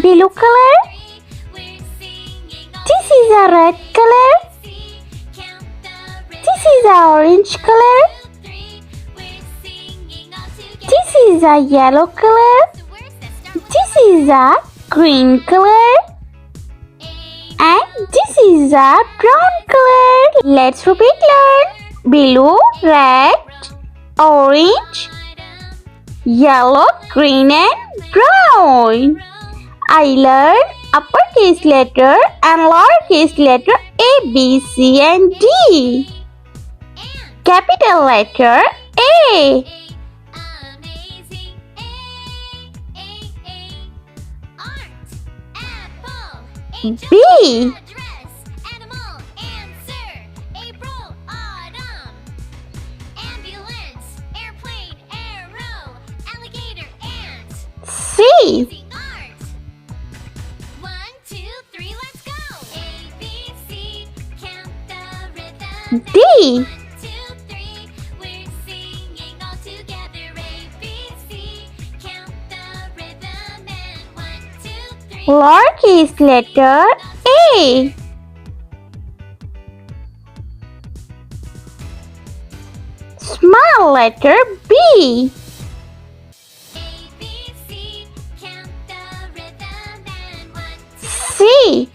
blue color. This is a red color. This is a orange color. This is a yellow color. This is a green color. And this is a brown color. Let's repeat learn. Blue, red, orange, yellow, green and brown. I learned uppercase letter and lowercase letter A, B, C and D. Capital letter A. B. C. D. Lowercase letter A. Small letter B. C.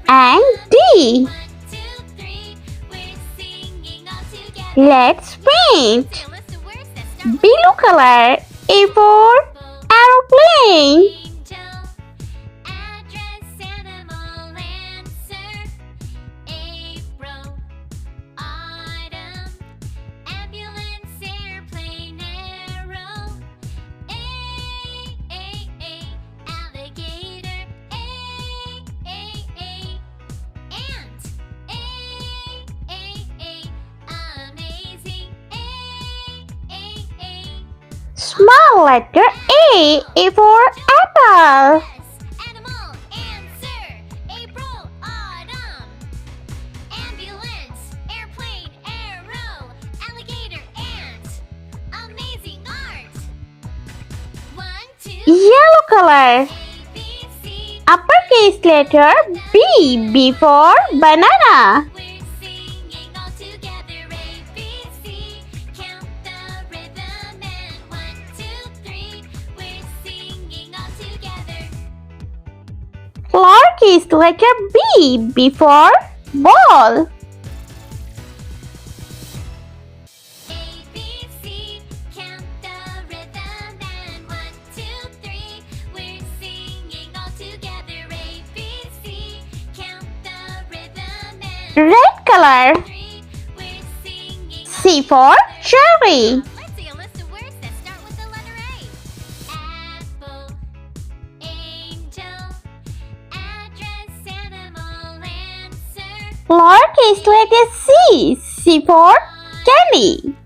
And D. Let's paint. Blue color A for aeroplane. Small letter A for apple. Yellow color. Uppercase letter B. B for banana. Lowercase letter B. B for ball. Red color. C for cherry. Lowercase letter C. C for candy.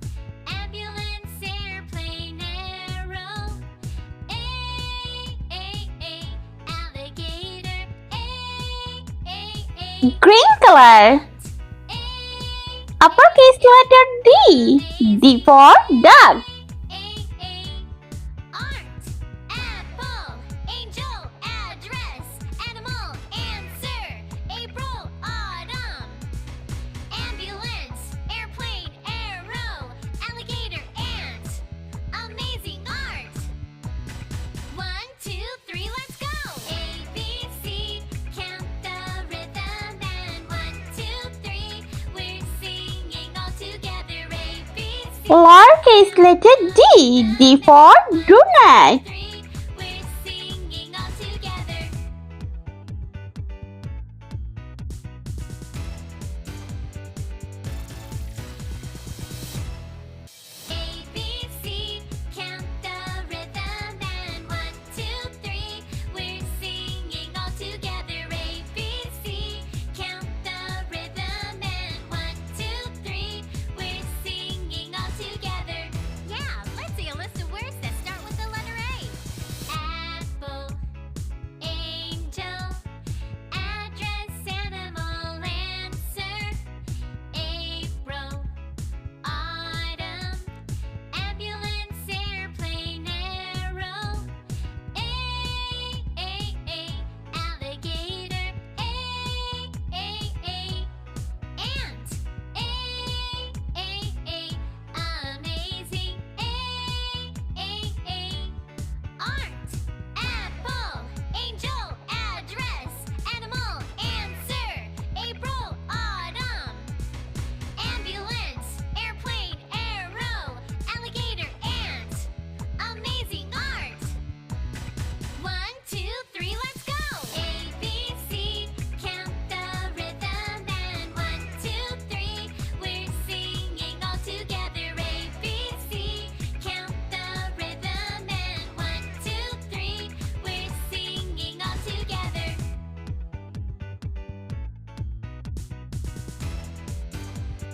Green color. Uppercase letter D. D for dog. Lowercase letter D. D for donut.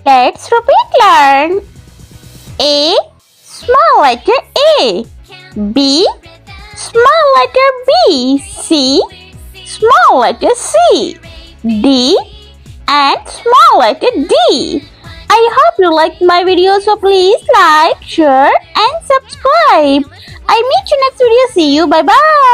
Let's repeat learn. A. Small letter A. B. Small letter B. C. Small letter C. D. And small letter D. I hope you liked my video, so please like, share and subscribe. I meet you next video. See you. Bye bye.